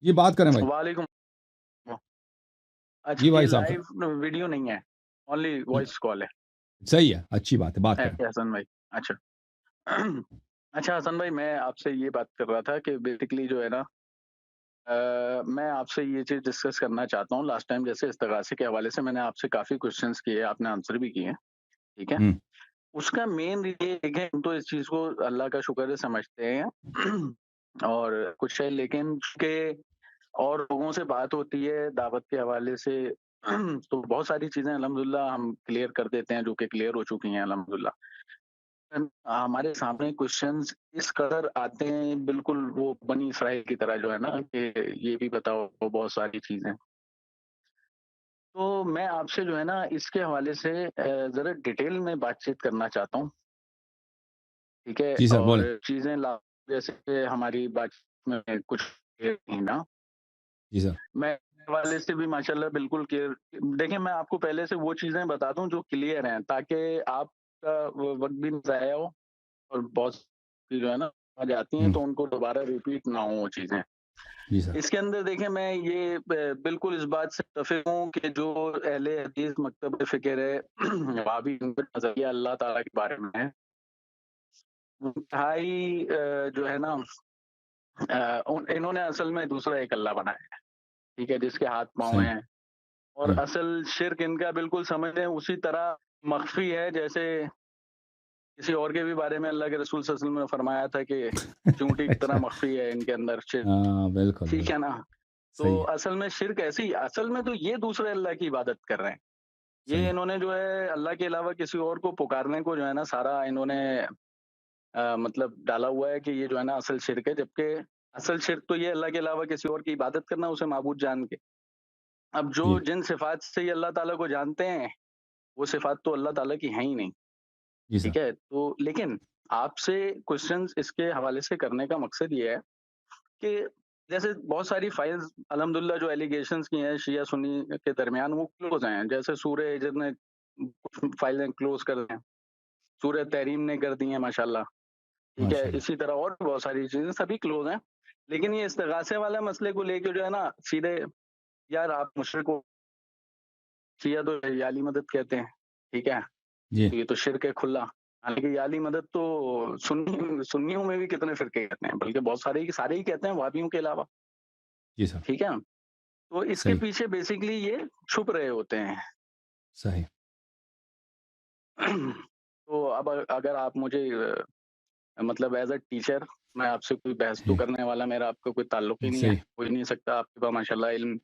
جی بات کریں بھائی. وعلیکم. جی اچھا، یہ بھائی صاحب. لائیو ویڈیو نہیں ہے، اونلی وائس کال ہے. صحیح ہے، اچھی بات ہے، بات کریں. حسن بھائی. اچھا. اچھا حسن بھائی، میں آپ سے یہ بات کر رہا تھا کہ بیسکلی جو ہے نا، میں آپ سے یہ چیز ڈسکس کرنا چاہتا ہوں. لاسٹ ٹائم جیسے استغاثے کے حوالے سے میں نے آپ سے کافی کوشچنس کیے، آپ نے آنسر بھی کیے، ٹھیک ہے. ہوں. اس کا مین یہ ہے کہ ہم تو اس چیز کو اللہ کا شکر ہے سمجھتے ہیں اور کچھ ہے، لیکن کہ اور لوگوں سے بات ہوتی ہے دعوت کے حوالے سے تو بہت ساری چیزیں الحمدللہ ہم کلیئر کر دیتے ہیں جو کہ کلیئر ہو چکی ہیں الحمدللہ. ہمارے سامنے کوشچنز اس قدر آتے ہیں بالکل وہ بنی اسرائیل کی طرح جو ہے نا کہ یہ بھی بتاؤ بہت ساری چیزیں. تو میں آپ سے جو ہے نا اس کے حوالے سے ذرا ڈیٹیل میں بات چیت کرنا چاہتا ہوں، ٹھیک ہے. جی سر اور بولیں. چیزیں جیسے کہ ہماری بات میں کچھ نا جی سر. میں حوالے سے بھی ماشاءاللہ بالکل کلیئر. دیکھیں میں آپ کو پہلے سے وہ چیزیں بتا دوں جو کلیئر ہیں تاکہ آپ کا وقت بھی نہ ضائع ہو اور بہت جو ہے نا آ جاتی ہیں ہوں. تو ان کو دوبارہ ریپیٹ نہ ہو وہ چیزیں. جی سر. اس کے اندر دیکھیں میں یہ بالکل اس بات سے متفق ہوں کہ جو اہل حدیث مکتب فکر ہے وہابی نظریہ اللہ تعالیٰ کے بارے میں ہے، انتہائی جو ہے نا انہوں نے اصل میں دوسرا ایک اللہ بنایا ہے، ٹھیک ہے، جس کے ہاتھ پاؤں صحیح. ہیں. اور جی. اصل شرک ان کا بالکل سمجھ لیں اسی طرح مخفی ہے جیسے کسی اور کے بھی بارے میں اللہ کے رسول صلی اللہ علیہ وسلم نے فرمایا تھا کہ چونٹی کی طرح اچھا. مخفی ہے ان کے اندر شرک، ہاں بالکل ٹھیک ہے بالکل. نا. تو صحیح ہے. اصل میں شرک ایسی، اصل میں تو یہ دوسرے اللہ کی عبادت کر رہے ہیں. صحیح یہ ہے. انہوں نے جو ہے اللہ کے علاوہ کسی اور کو پکارنے کو جو ہے نا سارا انہوں نے مطلب ڈالا ہوا ہے کہ یہ جو ہے نا اصل شرک ہے، جبکہ اصل شرک تو یہ اللہ کے علاوہ کسی اور کی عبادت کرنا اسے معبود جان کے. اب جو جی. جن صفات سے یہ اللہ تعالیٰ کو جانتے ہیں وہ صفات تو اللہ تعالیٰ کی ہیں ہی نہیں، جی سر. ٹھیک ہے. تو لیکن آپ سے کوشچنز اس کے حوالے سے کرنے کا مقصد یہ ہے کہ جیسے بہت ساری فائلز الحمدللہ جو ایلیگیشنز کی ہیں شیعہ سنی کے درمیان وہ کلوز ہیں. جیسے سورہ ہجر نے کچھ فائلیں کلوز کر دیں، سورہ تحریم نے کر دی ہیں ماشاءاللہ، ٹھیک ہے. ماشاء اللہ. اسی طرح اور بہت ساری چیزیں سبھی کلوز ہیں. لیکن یہ استغاثے والے مسئلے کو لے کے جو ہے نا سیدھے یار آپ مشرک ہو، شیعہ تو یالی مدد کہتے ہیں، ٹھیک ہے، جی. تو یہ تو شرک ہے کھلا. حالانکہ یالی مدد تو سنیوں میں بھی کتنے فرقے کہتے ہیں، بلکہ بہت سارے ہی کہتے ہیں وہابیوں کے علاوہ، جی سر. ٹھیک ہے. تو اس کے صحیح. پیچھے بیسیکلی یہ چھپ رہے ہوتے ہیں. صحیح. تو اب اگر آپ مجھے مطلب ایز اے ٹیچر، میں آپ سے کوئی بحث تو جی. کرنے والا میرا آپ کا کوئی تعلق ہی نہیں ہے، صحیح. ہو ہی نہیں سکتا. آپ کے پاس ماشاءاللہ علم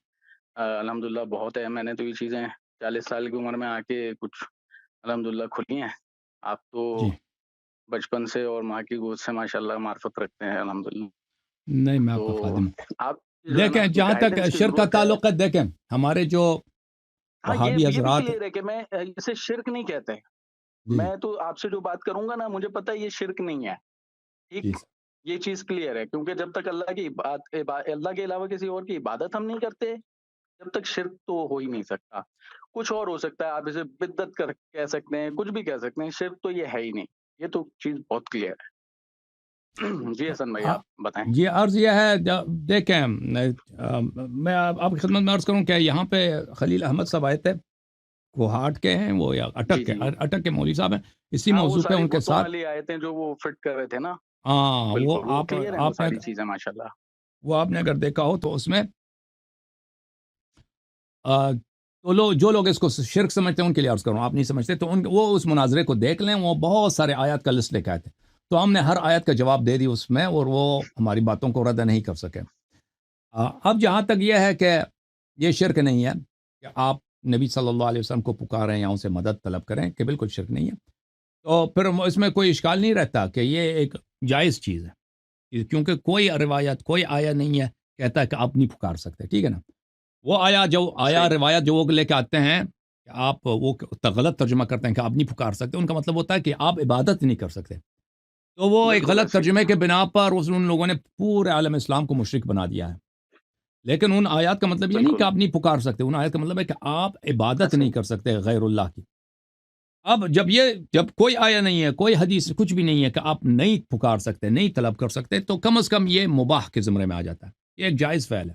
الحمدللہ بہت ہے. میں نے تو یہ چیزیں 40 سال کی عمر میں آ کے کچھ الحمدللہ کھلی ہیں. آپ تو جی. بچپن سے اور ماں کی گود سے ماشاءاللہ معرفت رکھتے ہیں الحمدللہ. نہیں میں آپ تو کا خادم ہوں. آپ جو ہے نا دیکھیں جہاں تک گائیڈنس کی شرک کا ضرورت ہے. تعلق ہے، دیکھیں ہمارے جو ہاں وہابی یہ بھی حضرات. کلیئر ہے کہ میں اسے شرک نہیں کہتے. جی. میں تو آپ سے جو بات کروں گا نا مجھے پتہ ہے یہ شرک نہیں ہے، جی ٹھیک. سر. یہ چیز کلیئر ہے کیونکہ جب تک اللہ کے علاوہ کسی اور کی عبادت ہم نہیں کرتے جب تک شرک تو ہو ہی نہیں سکتا. کچھ اور ہو سکتا ہے، آپ اسے بدعت کہہ سکتے ہیں، کچھ بھی کہہ سکتے ہیں، شرک تو یہ ہے ہی نہیں. یہ تو چیز بہت کلیئر ہے. جی حسن بھائی آپ بتائیں. یہ عرض یہ ہے دیکھیں میں آپ کی خدمت میں عرض کروں کہ یہاں پہ خلیل احمد صاحب آئے تھے، وہ ہاٹ کے ہیں، وہ یا جی جی جی اٹک کے مولوی صاحب ہیں. اسی ہاں وہ موضوع پہ ساری ان کے بتوں ساتھ والی آیتیں جو وہ فٹ کر رہے تھے نا، وہ بالکل وہ کلیئر ہیں وہ آپ نے ساری چیزیں ماشاءاللہ. وہ آپ نے اگر دیکھا ہو تو اس میں تو جو لوگ اس کو شرک سمجھتے ہیں ان کے لیے عرض کروں، آپ نہیں سمجھتے تو وہ اس مناظرے کو دیکھ لیں. وہ بہت سارے آیات کا لسٹ لے کے آئے تھے، تو ہم نے ہر آیت کا جواب دے دی اس میں، اور وہ ہماری باتوں کو رد نہیں کر سکے. اب جہاں تک یہ ہے کہ یہ شرک نہیں ہے کہ آپ نبی صلی اللہ علیہ وسلم کو پکاریں یا ان سے مدد طلب کریں، کہ بالکل شرک نہیں ہے. تو پھر اس میں کوئی اشکال نہیں رہتا کہ یہ ایک جائز چیز ہے، کیونکہ کوئی روایت کوئی آیا نہیں ہے کہتا ہے کہ آپ نہیں پکار سکتے، ٹھیک ہے نا. وہ آیا صحیح روایت جو وہ لے کے آتے ہیں کہ آپ وہ غلط ترجمہ کرتے ہیں کہ آپ نہیں پکار سکتے، ان کا مطلب ہوتا ہے کہ آپ عبادت نہیں کر سکتے. تو وہ ایک بالکل غلط ایسے ہی. ترجمے کے بنا پر ان لوگوں نے پورے عالم اسلام کو مشرک بنا دیا ہے. لیکن ان آیات کا مطلب یہ نہیں کہ بالکل آپ نہیں پکار سکتے، ان آیات کا مطلب ہے کہ آپ عبادت ایسے نہیں ہی. کر سکتے غیر اللہ کی. اب جب کوئی آیا نہیں ہے، کوئی حدیث کچھ بھی نہیں ہے کہ آپ نہیں پکار سکتے، نہیں طلب کر سکتے، تو کم از کم یہ مباح کے زمرے میں آ جاتا ہے. یہ ایک جائز فعل ہے.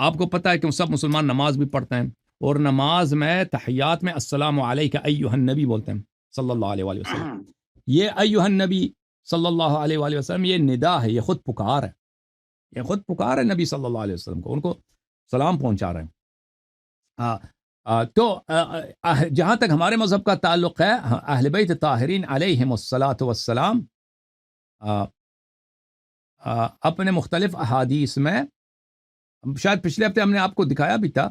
آپ کو پتہ ہے کہ سب مسلمان نماز بھی پڑھتے ہیں، اور نماز میں تحیات میں السلام علیک ایھا النبی بولتے ہیں صلی اللہ علیہ وآلہ وسلم. یہ ایھا النبی صلی اللہ علیہ وآلہ وسلم یہ ندا ہے، یہ خود پکار ہے، یہ خود پکار ہے نبی صلی اللہ علیہ وسلم کو، ان کو سلام پہنچا رہے ہیں. تو جہاں تک ہمارے مذہب کا تعلق ہے، اہل بیت طاہرین علیہم الصلاۃ والسلام اپنے مختلف احادیث میں، شاید پچھلے ہفتے ہم نے آپ کو دکھایا بھی تھا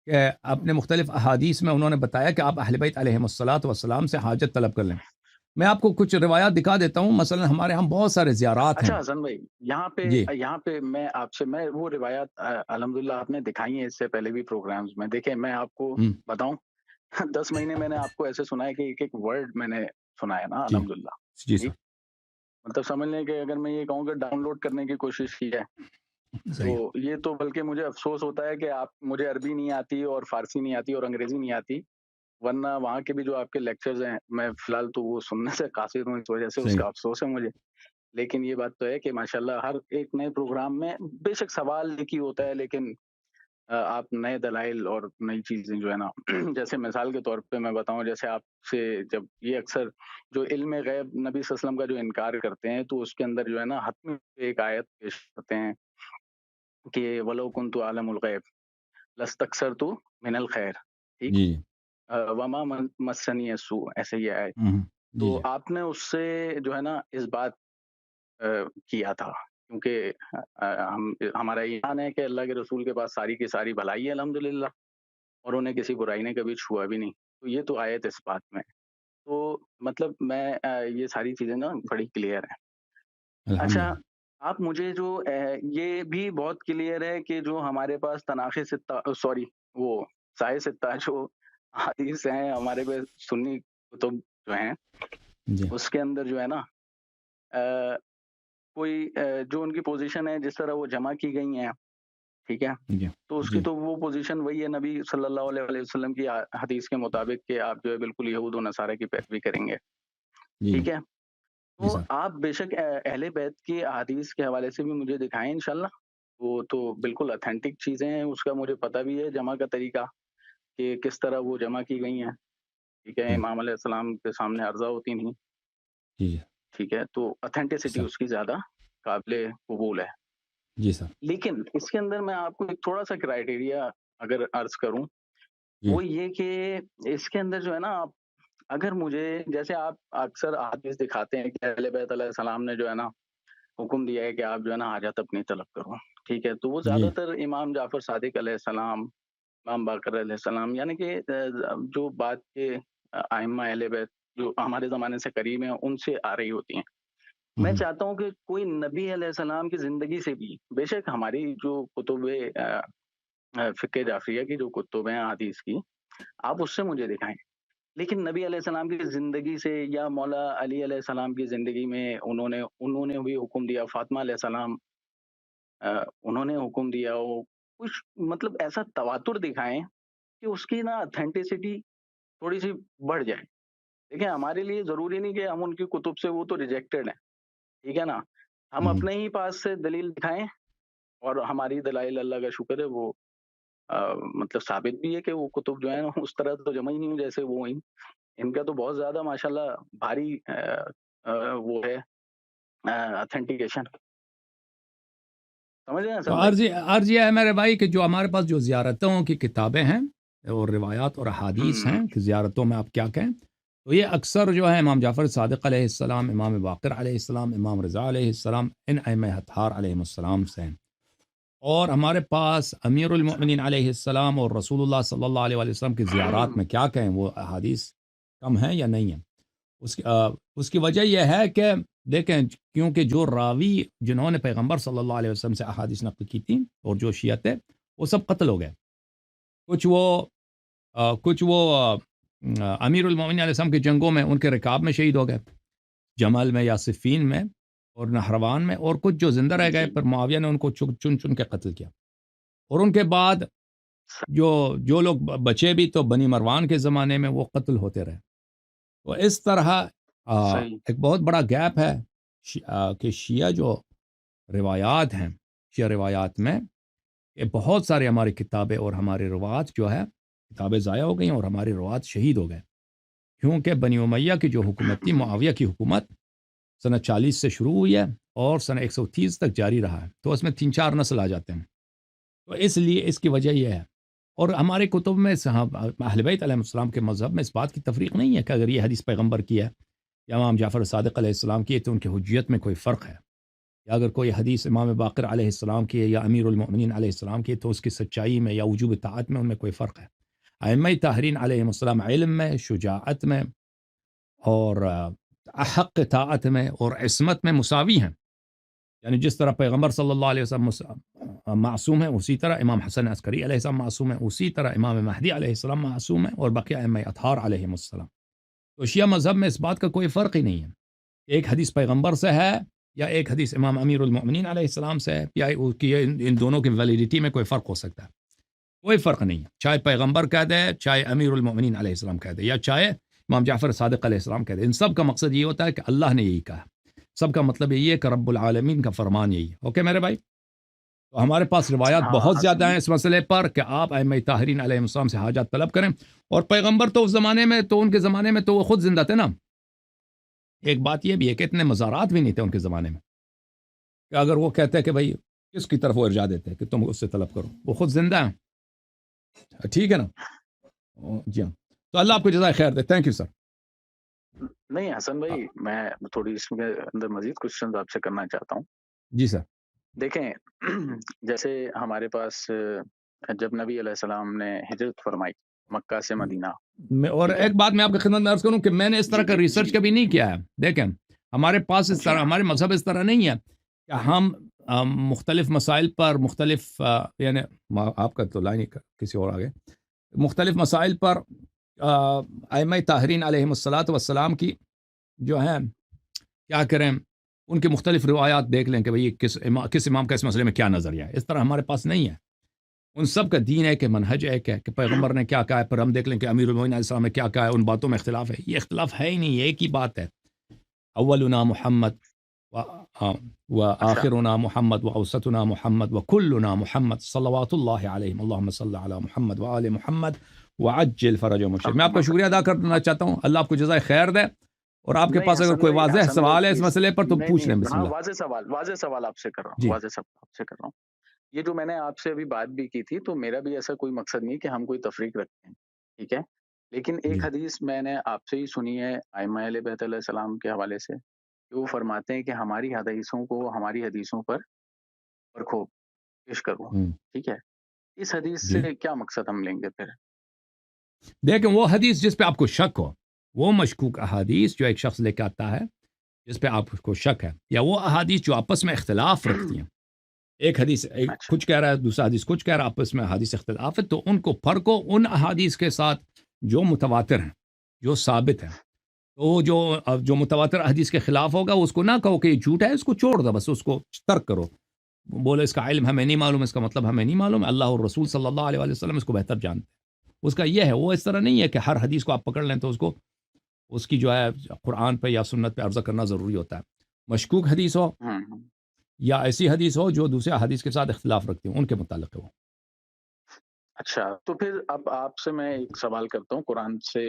کہ اپنے مختلف احادیث میں انہوں نے بتایا کہ آپ اہل بیت علیہم الصلاۃ والسلام سے حاجت طلب کر لیں. میں آپ کو کچھ روایات دکھا دیتا ہوں. مثلا ہمارے ہم بہت سارے زیارات ہیں. اچھا حسن بھائی، جی یہاں پہ میں آپ سے وہ روایات الحمدللہ آپ نے دکھائی ہیں اس سے پہلے بھی پروگرامز میں. دیکھیں میں آپ کو ہم، بتاؤں 10 مہینے میں نے آپ کو ایسے سنا ہے کہ ایک ایک ورڈ میں نے سنا ہے نا جی الحمدللہ. جی ٹھیک، سر، مطلب سمجھ لیں کہ اگر میں یہ کہوں کہ ڈاؤن لوڈ کرنے کی کوشش کی ہے تو صحیح. یہ تو بلکہ مجھے افسوس ہوتا ہے کہ آپ مجھے عربی نہیں آتی اور فارسی نہیں آتی اور انگریزی نہیں آتی، ورنہ وہاں کے بھی جو آپ کے لیکچرز ہیں میں فی الحال تو وہ سننے سے قاصر ہوں، اس وجہ سے اس صحیح. کا افسوس ہے مجھے. لیکن یہ بات تو ہے کہ ماشاءاللہ ہر ایک نئے پروگرام میں بے شک سوال ایک ہی ہوتا ہے، لیکن آپ نئے دلائل اور نئی چیزیں جو ہے نا جیسے مثال کے طور پہ میں بتاؤں، جیسے آپ سے جب یہ اکثر جو علم غیب نبی صلی اللہ علیہ وسلم کا جو انکار کرتے ہیں تو اس کے اندر جو ہے نا حتمی ایک آیت پیش کرتے ہیں کہ ولو کنت عالم الغیب لستکثرت من الخیر. ٹھیک، جی. وما مسنی السوء، ایسے ہی آئے. ہم، جی تو جی آپ نے اس سے جو ہے نا اس بات کیا تھا، کیونکہ ہمارا ایمان ہے کہ اللہ کے رسول کے پاس ساری کی ساری بھلائی ہے الحمدللہ، اور انہیں کسی برائی نے کبھی چھوا بھی نہیں. تو یہ تو آیت اس بات میں. تو مطلب میں یہ ساری چیزیں نا بڑی کلیئر ہیں. اچھا، الحمدللہ. آپ مجھے جو یہ بھی بہت کلیئر ہے کہ جو ہمارے پاس تناخ ستہ، سوری وہ سائے ستہ جو حدیث ہیں ہمارے پہ سنی کتب جو ہیں، جی اس کے اندر جو ہے نا کوئی جو ان کی پوزیشن ہے جس طرح وہ جمع کی گئی ہیں، ٹھیک ہے، جی تو اس کی جی تو وہ پوزیشن وہی ہے نبی صلی اللہ علیہ وسلم کی حدیث کے مطابق کہ آپ جو ہے بالکل یہود و نصارہ کی پیروی کریں گے. جی ٹھیک ہے، جی تو سر. آپ بے شک اہل بیت کی احادیث کے حوالے سے بھی مجھے دکھائیں انشاءاللہ. وہ تو بالکل اتھینٹک چیزیں ہیں، اس کا مجھے پتہ بھی ہے جمع کا طریقہ کہ کس طرح وہ جمع کی گئی ہیں. ٹھیک ہے، جی امام علیہ السلام کے سامنے عرضہ ہوتی نہیں. جی ٹھیک ہے، تو اتھینٹسٹی سر. اس کی زیادہ قابل قبول ہے. جی سر. لیکن اس کے اندر میں آپ کو ایک تھوڑا سا کرائٹیریا اگر عرض کروں، جی وہ یہ کہ اس کے اندر جو ہے نا آپ اگر مجھے جیسے آپ اکثر حدیث دکھاتے ہیں کہ اہل بیت علیہ السلام نے جو ہے نا حکم دیا ہے کہ آپ جو ہے نا حاجت اپنی طلب کرو. ٹھیک ہے، تو وہ جی زیادہ تر امام جعفر صادق علیہ السلام، امام باقر علیہ السلام، یعنی کہ جو بعد کے ائمہ اہل بیت جو ہمارے زمانے سے قریب ہیں ان سے آ رہی ہوتی ہیں. میں ہم، چاہتا ہوں کہ کوئی نبی علیہ السلام کی زندگی سے بھی، بے شک ہماری جو کتب فقہ جعفریہ کی جو کتب ہیں حدیث کی، آپ اس سے مجھے دکھائیں، لیکن نبی علیہ السلام کی زندگی سے یا مولا علی علیہ السلام کی زندگی میں انہوں نے بھی حکم دیا، فاطمہ علیہ السلام انہوں نے حکم دیا ہو، کچھ مطلب ایسا تواتر دکھائیں کہ اس کی نا اتھینٹسٹی تھوڑی سی بڑھ جائے. دیکھیں ہمارے لیے ضروری نہیں کہ ہم ان کی کتب سے، وہ تو ریجیکٹڈ ہیں، ٹھیک ہے نا، ہم ہم، اپنے ہی پاس سے دلیل دکھائیں، اور ہماری دلائل اللہ کا شکر ہے وہ مطلب ثابت بھی ہے کہ وہ کتب جو ہیں اس طرح تو جمع ہی نہیں ہوں جیسے وہ ہیں. ان کا تو بہت زیادہ ماشاءاللہ بھاری وہ ہے اتھینٹیکیشن. سمجھ رہے ہیں تو حسن بھائی؟ عرض یہ ہے میرے بھائی کہ جو ہمارے پاس جو زیارتوں کی کتابیں ہیں اور روایات اور احادیث ہوں ہیں کہ زیارتوں میں آپ کیا کہیں، تو یہ اکثر جو ہے امام جعفر صادق علیہ السلام، امام باقر علیہ السلام، امام رضا علیہ السلام، ان ائمہ اطہار علیہ السلام سے ہیں. اور ہمارے پاس امیر اچھا المؤمنین علیہ السلام اور رسول اللہ صلی اللہ علیہ وآلہ وسلم کی زیارات میں کیا کہیں، وہ احادیث کم ہیں یا نہیں ہیں. اس کی وجہ یہ ہے کہ دیکھیں، کیونکہ جو راوی جنہوں نے پیغمبر صلی اللہ علیہ وسلم سے احادیث نقل کی تھیں اور جو شیعہ تھے وہ سب قتل ہو گئے. کچھ وہ امیر المومنین علیہ السلام کی جنگوں میں ان کے رکاب میں شہید ہو گئے، جمل میں یا صفین میں اور نہروان میں، اور کچھ جو زندہ رہ گئے جی پر معاویہ نے ان کو چن چن کے قتل کیا. اور ان کے بعد جو لوگ بچے بھی تو بنی مروان کے زمانے میں وہ قتل ہوتے رہے. تو اس طرح صحیح. ایک بہت بڑا گیپ ہے کہ شیعہ جو روایات ہیں شیعہ روایات میں کہ بہت سارے ہماری کتابیں اور ہمارے روات جو ہے کتابیں ضائع ہو گئیں اور ہمارے روات شہید ہو گئے، کیونکہ بنی امیہ کی جو حکومت تھی، معاویہ کی حکومت سنہ 40 سے شروع ہوئی ہے اور سنہ 130 تک جاری رہا ہے، تو اس میں 3-4 نسل آ جاتے ہیں، تو اس لیے اس کی وجہ یہ ہے۔ اور ہمارے کتب میں اہل بیت علیہ السلام کے مذہب میں اس بات کی تفریق نہیں ہے کہ اگر یہ حدیث پیغمبر کی ہے یا امام جعفر صادق علیہ السلام کی ہے تو ان کی حجیت میں کوئی فرق ہے، یا اگر کوئی حدیث امام باقر علیہ السلام کی ہے یا امیر المؤمنین علیہ السلام کی ہے تو اس کی سچائی میں یا وجوب اطاعت میں ان میں کوئی فرق ہے۔ ائمہ طاہرین علیہ السلام علم میں، شجاعت میں اور حق اطاعت میں اور عصمت میں مساوی ہیں، یعنی جس طرح پیغمبر صلی اللہ علیہ وسلم معصوم ہے، اسی طرح امام حسن عسکری علیہ السلام معصوم ہے، اسی طرح امام مہدی علیہ السلام معصوم ہے، اور بقیہ ائمہ اطہار علیہ السلام۔ تو شیعہ مذہب میں اس بات کا کوئی فرق ہی نہیں ہے، ایک حدیث پیغمبر سے ہے یا ایک حدیث امام امیر المؤمنین علیہ السلام سے ہے، یا ان دونوں کی ویلیڈیٹی میں کوئی فرق ہو سکتا ہے، کوئی فرق نہیں ہے، چاہے پیغمبر کہہ دے، چاہے امیر المؤمنین علیہ السلام کہہ دے، یا چاہے امام جعفر صادق علیہ السلام کہہ دے، ان سب کا مقصد یہ ہوتا ہے کہ اللہ نے یہی کہا، سب کا مطلب یہی ہے کہ رب العالمین کا فرمان یہی ہے۔ اوکے میرے بھائی، تو ہمارے پاس روایات ہاں بہت زیادہ حسن، ہیں اس مسئلے پر کہ آپ ائمہ طاہرین علیہ السلام سے حاجات طلب کریں، اور پیغمبر تو اس زمانے میں، تو ان کے زمانے میں تو وہ خود زندہ تھے نا۔ ایک بات یہ بھی ہے کہ اتنے مزارات بھی نہیں تھے ان کے زمانے میں کہ اگر وہ کہتے کہ بھائی کس کی طرف وہ ارجا دیتے کہ تم اس سے طلب کرو، وہ خود زندہ ہیں، ٹھیک ہے نا؟ جی ہاں، تو اللہ آپ کو جزائے خیر دے، تھینک یو سر۔ نہیں حسن بھائی، میں تھوڑی اس کے اندر مزید کوشچن آپ سے کرنا چاہتا ہوں۔ جی سر۔ دیکھیں جیسے ہمارے پاس جب نبی علیہ السلام نے ہجرت فرمائی مکہ سے مدینہ، اور ٹھیک ہے، ایک بات میں آپ کی خدمت میں عرض کروں کہ میں نے اس طرح جی کا ریسرچ کبھی نہیں کیا ہے، دیکھیں ہمارے پاس اس جی طرح، ہمارے مذہب اس طرح نہیں ہے کہ ہم مختلف مسائل پر مختلف یعنی آپ کا تو لائن ہی کسی اور آگے، مختلف مسائل پر ائمہ طاہرین علیہ الصلاۃ والسلام کی جو ہیں کیا کریں، ان کی مختلف روایات دیکھ لیں کہ بھئی کس امام کا اس مسئلے میں کیا نظریہ ہے، اس طرح ہمارے پاس نہیں ہے۔ ان سب کا دین ہے کہ منہج ایک ہے کہ پیغمبر نے کیا کہا ہے، پھر ہم دیکھ لیں کہ امیر المومنین علیہ السلام نے کیا کہا ہے، ان باتوں میں اختلاف ہے، یہ اختلاف ہے ہی نہیں، یہ ایک ہی بات ہے، اولنا محمد و اچھا آخرنا محمد و اوسطنا محمد و کلنا محمد صلوات اللہ علیہم، اللہم صلی علی محمد و آل محمد وعجل فرج مشرق۔ میں آپ کا شکریہ ادا کرنا چاہتا ہوں، اللہ آپ کو جزائے خیر دے، اور آپ کے نہیں پاس اگر حسن کوئی بھائی، واضح حسن بھائی سوال ہے اس پلیز، مسئلے پر تو نہیں پوچھ نہیں، لیں، بسم ہاں اللہ۔ واضح سوال آپ سے کر رہا ہوں، جی واضح سوال آپ سے کر رہا ہوں۔ یہ جو میں نے آپ سے ابھی بات بھی کی تھی، تو میرا بھی ایسا کوئی مقصد نہیں کہ ہم کوئی تفریق رکھتے ہیں، ٹھیک ہے، لیکن جی ایک حدیث میں نے آپ سے ہی سنی ہے ائمہ اہل بیت علیہ السلام کے حوالے سے، کہ وہ فرماتے ہیں کہ ہماری حدیثوں کو ہماری حدیثوں پر پرکھو، پیش کرو، ہوں، ٹھیک ہے، اس حدیث جی سے کیا مقصد ہم لیں گے پھر؟ دیکھیں وہ حدیث جس پہ آپ کو شک ہو، وہ مشکوک احادیث جو ایک شخص لے کے آتا ہے جس پہ آپ کو شک ہے، یا وہ احادیث جو آپس میں اختلاف رکھتی ہیں، ایک حدیث ایک اچھا کچھ کہہ رہا ہے، دوسرا حدیث کچھ کہہ رہا ہے، آپس میں حدیث اختلاف ہے، تو ان کو فرقو ان احادیث کے ساتھ جو متواتر ہیں، جو ثابت ہیں، تو جو متواتر حدیث کے خلاف ہوگا اس کو نہ کہو کہ یہ جھوٹ ہے، اس کو چھوڑ دو، بس اس کو ترک کرو، بولے اس کا علم ہمیں نہیں معلوم، اس کا مطلب ہمیں نہیں معلوم، اللہ اور رسول صلی اللہ علیہ وسلم اس کو بہتر جانتے ہیں۔ اس کا یہ ہے، وہ اس طرح نہیں ہے کہ ہر حدیث کو آپ پکڑ لیں تو اس کی جو ہے قرآن پہ یا سنت پہ عرضہ کرنا ضروری ہوتا ہے۔ مشکوک حدیث ہو ہوں، یا ایسی حدیث ہو جو دوسرے حدیث کے ساتھ اختلاف رکھتی ہوں، ان کے متعلق ہے وہ۔ اچھا تو پھر اب آپ سے میں ایک سوال کرتا ہوں قرآن سے۔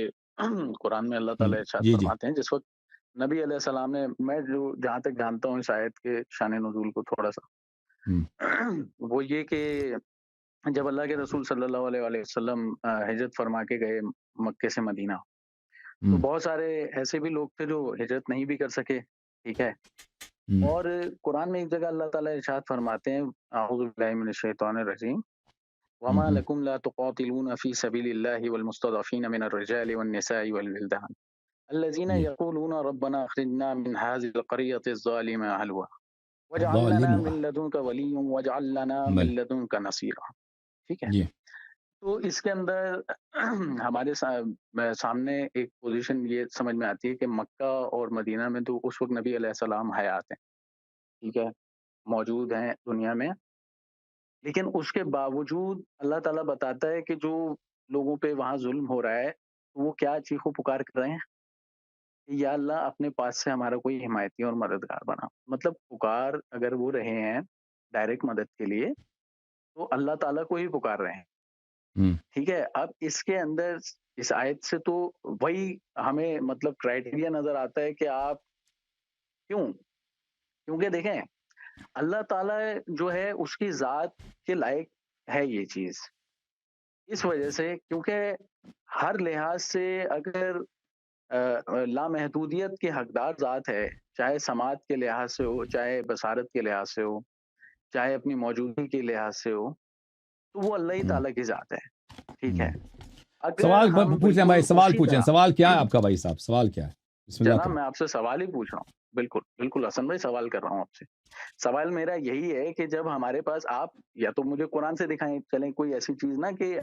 قرآن میں اللہ تعالیٰ ارشاد جی جی۔ فرماتے ہیں، جس وقت نبی علیہ السلام نے، میں جو جہاں تک جانتا ہوں اس آیت کے شان نزول کو تھوڑا سا، ہوں، وہ یہ کہ جب اللہ کے رسول صلی اللہ علیہ وآلہ وسلم ہجرت فرما کے گئے مکے سے مدینہ، تو ہوں، بہت سارے ایسے بھی لوگ تھے جو ہجرت نہیں بھی کر سکے، ٹھیک ہے، ہوں، اور قرآن میں ایک جگہ اللہ تعالیٰ ارشاد فرماتے ہیں، اعوذ باللہ من الشیطان الرجیم، ہوں، وما ہوں، لكم لا تقاتلون في سبيل الله والمستضعفين من الرجال والنساء والولدان الذين جی، يقولون ربنا اخرجنا من هذه القرية الظالمة أهلها واجعل لنا ظالم من لدنك وليا واجعل لنا بل من لدنك نصيرا، ٹھیک ہے۔ جی، تو اس کے اندر ہمارے سامنے ایک پوزیشن یہ سمجھ میں آتی ہے کہ مکہ اور مدینہ میں تو اس وقت نبی علیہ السلام حیات ہیں، ٹھیک ہے، موجود ہیں دنیا میں، لیکن اس کے باوجود اللہ تعالیٰ بتاتا ہے کہ جو لوگوں پہ وہاں ظلم ہو رہا ہے وہ کیا چیخو پکار کر رہے ہیں کہ یا اللہ اپنے پاس سے ہمارا کوئی حمایتی اور مددگار بنا، مطلب پکار اگر وہ رہے ہیں ڈائریکٹ مدد کے لیے تو اللہ تعالیٰ کو ہی پکار رہے ہیں. ہم، ٹھیک ہے. اب اس کے اندر اس آیت سے تو وہی ہمیں مطلب کرائٹیریا نظر آتا ہے کہ آپ کیوں، کیونکہ دیکھیں اللہ تعالیٰ جو ہے اس کی ذات کے لائق ہے یہ چیز، اس وجہ سے کیونکہ ہر لحاظ سے اگر لامحدودیت کے حقدار ذات ہے، چاہے سماعت کے لحاظ سے ہو، چاہے بصارت کے لحاظ سے ہو، چاہے اپنی موجودگی کے لحاظ سے ہو، تو وہ اللہ ہی ہم، تعالیٰ کی ذات ہے. ٹھیک ہے. ہم۔ اگر سوال ہم پوچھیں بھائی، بالکل سوال اسی پوچھیں، طرح سوال کیا ہے آپ کا بھائی صاحب، سوال کیا ہے؟ بسم اللہ جناب کریں. میں آپ سے سوال ہی پوچھ رہا ہوں. بالکل بالکل حسن بھائی سوال کر رہا ہوں آپ سے. سوال میرا یہی ہے کہ جب ہمارے پاس آپ یا تو مجھے قرآن سے دکھائیں چلیں کوئی ایسی چیز نا کہ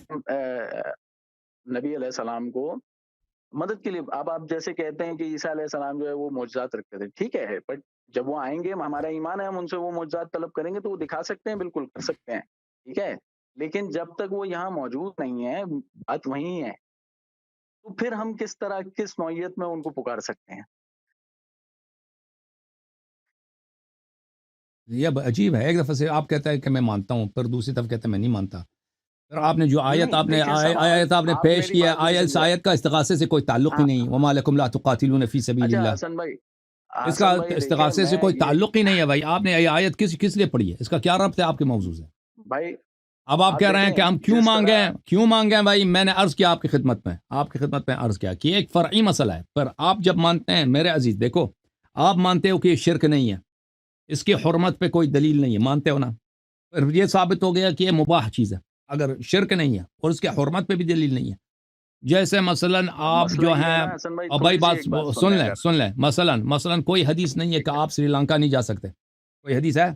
نبی علیہ السلام کو مدد کے لیے آپ جیسے کہتے ہیں کہ عیسیٰ علیہ السلام جو ہے وہ معجزات رکھتے تھے، ٹھیک ہے، بٹ جب وہ آئیں گے ہمارا ایمان ہے ہم ان سے وہ معجزات طلب کریں گے تو وہ دکھا سکتے ہیں، بالکل کر سکتے ہیں. ٹھیک ہے. لیکن جب تک وہ یہاں موجود نہیں ہے، بات وہیں ہے، تو پھر ہم کس طرح کس نوعیت میں ان کو پکار سکتے ہیں؟ یہ عجیب ہے، ایک دفعہ سے آپ کہتا ہے کہ میں مانتا ہوں، پھر دوسری طرف کہتا ہے میں نہیں مانتا. پھر آپ نے جو آیت نہیں دیکھیں سوال آیت آپ نے آپ پیش میری کیا، بات نہیں اس سمجھے. آیت کا استغاثے سے کوئی تعلق ہی نہیں. وما لکم لا تقاتلون فی سبیل اچھا اللہ، حسن بھائی، اس کا حسن بھائی دیکھیں استغاثے سے میں کوئی یہ تعلق ہی نہیں ہے بھائی. آپ نے یہ آیت کس لیے پڑھی ہے؟ اس کا کیا ربط ہے آپ کے موضوع سے؟ بھائی اب آپ کہہ رہے ہیں کہ دیکھیں ہم کیوں جس مانگیں، طرح کیوں مانگیں بھائی. میں نے عرض کیا آپ کی خدمت میں عرض کیا کہ ایک فرعی مسئلہ ہے، پر آپ جب مانتے ہیں میرے عزیز، دیکھو آپ مانتے ہو کہ یہ شرک نہیں ہے، اس کی حرمت پہ کوئی دلیل نہیں ہے، مانتے ہو نا؟ پھر یہ ثابت ہو گیا کہ یہ مباح چیز ہے اگر شرک نہیں ہے اور اس کے حرمت پہ بھی دلیل نہیں ہے. جیسے مثلا اب آپ مسئلہ جو یہ ہے ہیں، نا حسن بھائی اب بھائی تھوڑی سی بات ایک بات سن لیں لیں اگر. سن لیں، مثلا کوئی حدیث نہیں ہے ٹھیک کہ ہے. آپ سری لنکا نہیں جا سکتے، کوئی حدیث ہے؟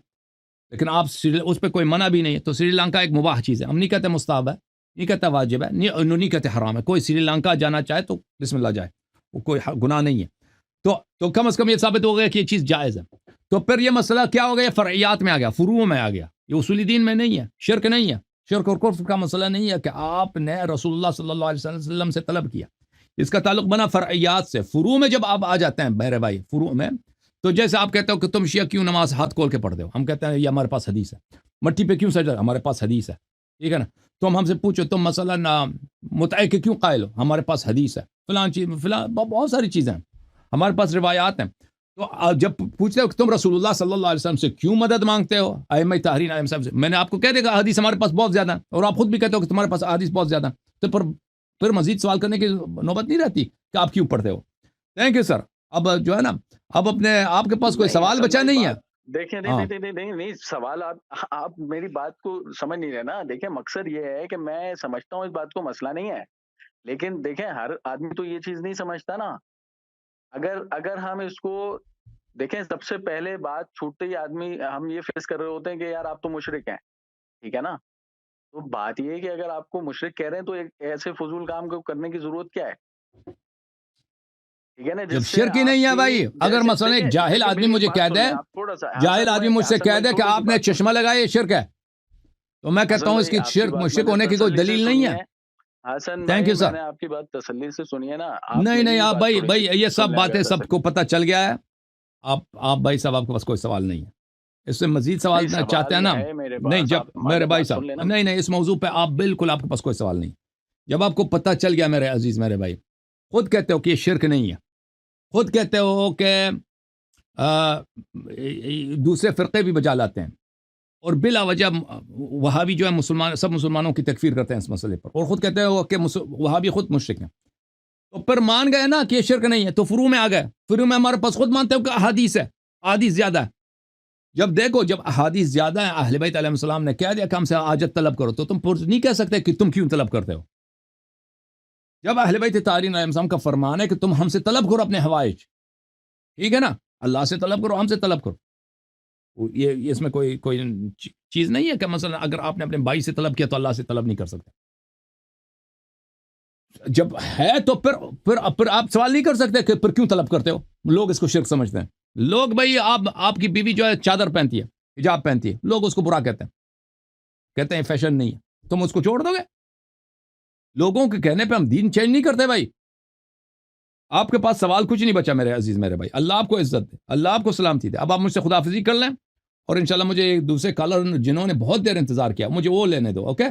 لیکن آپ اس پہ کوئی منع بھی نہیں ہے، تو سری لنکا ایک مباح چیز ہے. ہم نہیں کہتے مستحب ہے، نہیں کہتے واجب ہے، نہیں کہتے حرام ہے. کوئی سری لنکا جانا چاہے تو بسم اللہ جائے، وہ کوئی گناہ نہیں ہے. تو کم از کم یہ ثابت ہو گیا کہ یہ چیز جائز ہے. تو پھر یہ مسئلہ کیا ہو گیا؟ فرعیات میں آ گیا، فروع میں آ گیا. یہ اصولی دین میں نہیں ہے، شرک نہیں ہے. شرک اور کفر کا مسئلہ نہیں ہے کہ آپ نے رسول اللہ صلی اللہ علیہ وسلم سے طلب کیا. اس کا تعلق بنا فرعیات سے. فروع میں جب آپ آ جاتے ہیں میرے بھائی، فروع میں تو جیسے آپ کہتے ہو کہ تم شیعہ کیوں نماز ہاتھ کھول کے پڑھتے ہو، ہم کہتے ہیں یہ ہمارے پاس حدیث ہے. مٹی پہ کیوں سجدہ، ہمارے پاس حدیث ہے. ٹھیک ہے نا؟ تم ہم سے پوچھو تم مثلا متعے کے کیوں قائل ہو، ہمارے پاس حدیث ہے. فلان چیز فلان بہت ساری چیزیں ہیں، ہمارے پاس روایات ہیں. تو جب پوچھتے ہو کہ تم رسول اللہ صلی اللہ علیہ وسلم سے کیوں مدد مانگتے ہو، ائمہ طاہرین ائمہ صاحب سے، میں نے آپ کو کہہ دے گا حدیث ہمارے پاس بہت زیادہ ہے، اور آپ خود بھی کہتے ہو کہ تمہارے پاس حدیث بہت زیادہ ہے. تو پھر مزید سوال کرنے کی نوبت نہیں رہتی کہ آپ کیوں پڑھتے ہو. Thank you sir. اب جو ہے نا، اب آپ کے پاس کوئی نہیں سوال حسن بچا بھائی نہیں ہے. بات دیکھیں ہاں نہیں سوال آپ میری بات کو سمجھ نہیں رہے نا. دیکھیں مقصد یہ ہے کہ میں سمجھتا ہوں اس بات کو مسئلہ نہیں ہے، لیکن دیکھیں ہر آدمی تو یہ چیز نہیں سمجھتا نا. اگر ہم اس کو دیکھیں، سب سے پہلے بات چھوٹتے ہی آدمی ہم یہ فیس کر رہے ہوتے ہیں کہ یار آپ تو مشرک ہیں. ٹھیک ہے نا؟ تو بات یہ ہے کہ اگر آپ کو مشرک کہہ رہے ہیں تو ایک ایسے فضول کام کو کرنے کی ضرورت کیا ہے؟ ٹھیک ہے نا؟ جب جس سے شرک ہی آپ نہیں ہے کی بھائی، اگر جیسے مثلا ایک جاہل دیکھیں آدمی میری ایک مجھے بات کہہ سن دے، لیں آپ تھوڑا سا. جاہل آدمی مجھ سے کہہ دے کہ آپ نے چشمہ لگایا یہ شرک ہے، تو میں کہتا حسن ہوں اس بھائی کی آپ کی بات میں مشرک نے ہونے کی کوئی تسلی سے دلیل نہیں سنی ہے. ہے. حسن تھینک بھائی یو میں سر. نے آپ کی بات تسلی سے سنی ہے نا. آپ نہیں میری بھی آپ بات تھوڑی بھائی سی یہ سب سن لیں باتیں اگر سب کو پتہ چل گیا ہے. آپ بھائی صاحب آپ کے پاس کوئی سوال نہیں ہے، اس سے مزید سوال نہیں میں چاہتے ہیں سوال نا؟ ہے میرے نہیں پاس، جب آپ ہماری میرے بھائی بات سن صاحب لینا. نہیں اس موضوع پہ آپ بالکل آپ کے پاس کوئی سوال نہیں. جب آپ کو پتہ چل گیا میرے عزیز میرے بھائی، خود کہتے ہو کہ یہ شرک نہیں ہے، خود کہتے ہو کہ دوسرے فرقے بھی بجا لاتے ہیں، اور بلا وجہ وہابی جو ہے سب مسلمانوں کی تکفیر کرتے ہیں اس مسئلے پر، اور خود کہتے ہو کہ وہابی خود مشرک ہیں. تو پھر مان گئے نا کہ یہ شرک نہیں ہے، تو فروع میں آ گئے. فروع میں ہمارے پاس خود مانتے ہو کہ احادیث ہے، احادیث زیادہ ہے. جب دیکھو جب احادیث زیادہ ہیں، اہل بیت علیہ السلام نے کہہ دیا کہ ہم سے حاجت طلب کرو، تو تم نہیں کہہ سکتے کہ تم کیوں طلب کرتے ہو. جب اہل بیت طاہرین علیہ السلام کا فرمان ہے کہ تم ہم سے طلب کرو اپنے حوائج، ٹھیک ہے نا، اللہ سے طلب کرو، ہم سے طلب کرو. یہ اس میں کوئی چیز نہیں ہے کہ مثلا اگر آپ نے اپنے بھائی سے طلب کیا تو اللہ سے طلب نہیں کر سکتے. جب ہے تو پھر آپ سوال نہیں کر سکتے کہ پھر کیوں طلب کرتے ہو. لوگ اس کو شرک سمجھتے ہیں. لوگ بھائی آپ کی بیوی جو ہے چادر پہنتی ہے، حجاب پہنتی ہے، لوگ اس کو برا کہتے ہیں فیشن نہیں ہے، تم اس کو چھوڑ دو گے؟ لوگوں کے کہنے پہ ہم دین چینج نہیں کرتے بھائی. آپ کے پاس سوال کچھ نہیں بچا میرے عزیز میرے بھائی. اللہ آپ کو عزت دے، اللہ آپ کو سلامتی دے. اب آپ مجھ سے خداحافظی کر لیں اور انشاءاللہ مجھے ایک دوسرے کالر جنہوں نے بہت دیر انتظار کیا مجھے وہ لینے دو. اوکے